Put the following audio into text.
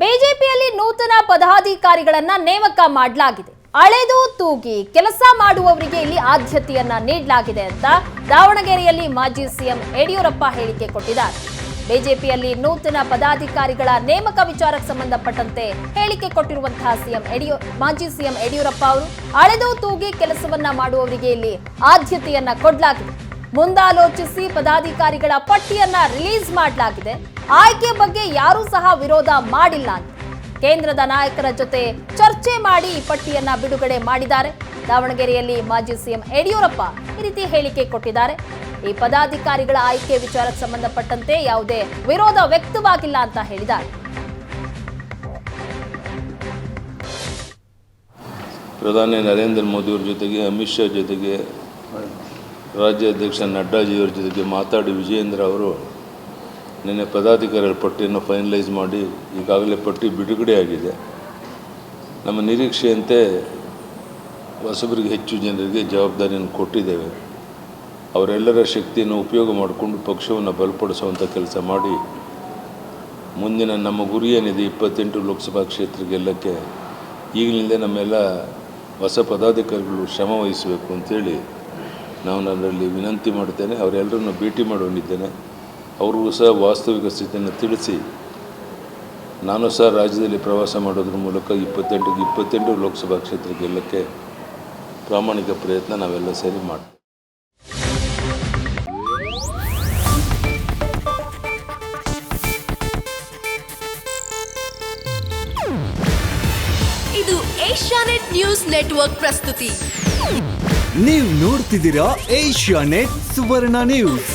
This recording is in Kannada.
ಬಿಜೆಪಿಯಲ್ಲಿ ನೂತನ ಪದಾಧಿಕಾರಿಗಳನ್ನ ನೇಮಕ ಮಾಡಲಾಗಿದೆ. ಅಳೆದು ತೂಗಿ ಕೆಲಸ ಮಾಡುವವರಿಗೆ ಇಲ್ಲಿ ಆದ್ಯತೆಯನ್ನ ನೀಡಲಾಗಿದೆ ಅಂತ ದಾವಣಗೆರೆಯಲ್ಲಿ ಮಾಜಿ ಸಿಎಂ ಯಡಿಯೂರಪ್ಪ ಹೇಳಿಕೆ ಕೊಟ್ಟಿದ್ದಾರೆ. ಬಿಜೆಪಿಯಲ್ಲಿ ನೂತನ ಪದಾಧಿಕಾರಿಗಳ ನೇಮಕ ವಿಚಾರಕ್ಕೆ ಸಂಬಂಧಪಟ್ಟಂತೆ ಹೇಳಿಕೆ ಕೊಟ್ಟಿರುವಂತಹ ಮಾಜಿ ಸಿಎಂ ಯಡಿಯೂರಪ್ಪ ಅವರು ಅಳೆದು ತೂಗಿ ಕೆಲಸವನ್ನ ಮಾಡುವವರಿಗೆ ಇಲ್ಲಿ ಆದ್ಯತೆಯನ್ನ ಕೊಡಲಾಗಿದೆ. ಮುಂದಾಲೋಚಿಸಿ ಪದಾಧಿಕಾರಿಗಳ ಪಟ್ಟಿಯನ್ನ ರಿಲೀಸ್ ಮಾಡಲಾಗಿದೆ. ಆಯ್ಕೆ ಬಗ್ಗೆ ಯಾರೂ ಸಹ ವಿರೋಧ ಮಾಡಿಲ್ಲ ಅಂತ ಕೇಂದ್ರದ ನಾಯಕರ ಜೊತೆ ಚರ್ಚೆ ಮಾಡಿ ಈ ಪಟ್ಟಿಯನ್ನ ಬಿಡುಗಡೆ ಮಾಡಿದ್ದಾರೆ. ದಾವಣಗೆರೆಯಲ್ಲಿ ಮಾಜಿ ಸಿಎಂ ಯಡಿಯೂರಪ್ಪ ಈ ರೀತಿ ಹೇಳಿಕೆ ಕೊಟ್ಟಿದ್ದಾರೆ. ಈ ಪದಾಧಿಕಾರಿಗಳ ಆಯ್ಕೆ ವಿಚಾರಕ್ಕೆ ಸಂಬಂಧಪಟ್ಟಂತೆ ಯಾವುದೇ ವಿರೋಧ ವ್ಯಕ್ತವಾಗಿಲ್ಲ ಅಂತ ಹೇಳಿದ್ದಾರೆ. ಪ್ರಧಾನಿ ನರೇಂದ್ರ ಮೋದಿಯವರ ಜೊತೆಗೆ ಅಮಿತ್ ಶಾ ಜೊತೆಗೆ ರಾಜ್ಯಾಧ್ಯಕ್ಷ ನಡ್ಡಾಜಿಯವರ ಜೊತೆಗೆ ಮಾತಾಡಿ ವಿಜಯೇಂದ್ರ ಅವರು ನಿನ್ನೆ ಪದಾಧಿಕಾರಿಗಳ ಪಟ್ಟಿಯನ್ನು ಫೈನಲೈಸ್ ಮಾಡಿ ಈಗಾಗಲೇ ಪಟ್ಟಿ ಬಿಡುಗಡೆ ಆಗಿದೆ. ನಮ್ಮ ನಿರೀಕ್ಷೆಯಂತೆ ಹೊಸಬರಿಗೆ ಹೆಚ್ಚು ಜನರಿಗೆ ಜವಾಬ್ದಾರಿಯನ್ನು ಕೊಟ್ಟಿದ್ದೇವೆ. ಅವರೆಲ್ಲರ ಶಕ್ತಿಯನ್ನು ಉಪಯೋಗ ಮಾಡಿಕೊಂಡು ಪಕ್ಷವನ್ನು ಬಲಪಡಿಸುವಂಥ ಕೆಲಸ ಮಾಡಿ ಮುಂದಿನ ನಮ್ಮ ಗುರಿ ಏನಿದೆ 28 ಲೋಕಸಭಾ ಕ್ಷೇತ್ರ ಗೆಲ್ಲಕ್ಕೆ ಈಗಲಿಂದ ನಮ್ಮೆಲ್ಲ ಹೊಸ ಪದಾಧಿಕಾರಿಗಳು ಶ್ರಮ ವಹಿಸಬೇಕು ಅಂತೇಳಿ ನಾನು ನನ್ನಲ್ಲಿ ವಿನಂತಿ ಮಾಡ್ತೇನೆ. ಅವರೆಲ್ಲರನ್ನು ಭೇಟಿ ಮಾಡೋನಿದ್ದೇನೆ. ಅವ್ರಿಗೂ ಸಹ ವಾಸ್ತವಿಕ ಸ್ಥಿತಿಯನ್ನು ತಿಳಿಸಿ ನಾನು ಸಹ ರಾಜ್ಯದಲ್ಲಿ ಪ್ರವಾಸ ಮಾಡೋದ್ರ ಮೂಲಕ 28 ಲೋಕಸಭಾ ಕ್ಷೇತ್ರ ಗೆಲ್ಲಕ್ಕೆ ಪ್ರಾಮಾಣಿಕ ಪ್ರಯತ್ನ ನಾವೆಲ್ಲ ಸೇರಿ ಮಾಡ್ತೀವಿ. ಇದು ಏಷ್ಯಾನೆಟ್ ನ್ಯೂಸ್ ನೆಟ್ವರ್ಕ್ ಪ್ರಸ್ತುತಿ. ನೀವು ನೋಡ್ತಿದ್ದೀರಾ ಏಷ್ಯಾನೆಟ್ ಸುವರ್ಣ ನ್ಯೂಸ್.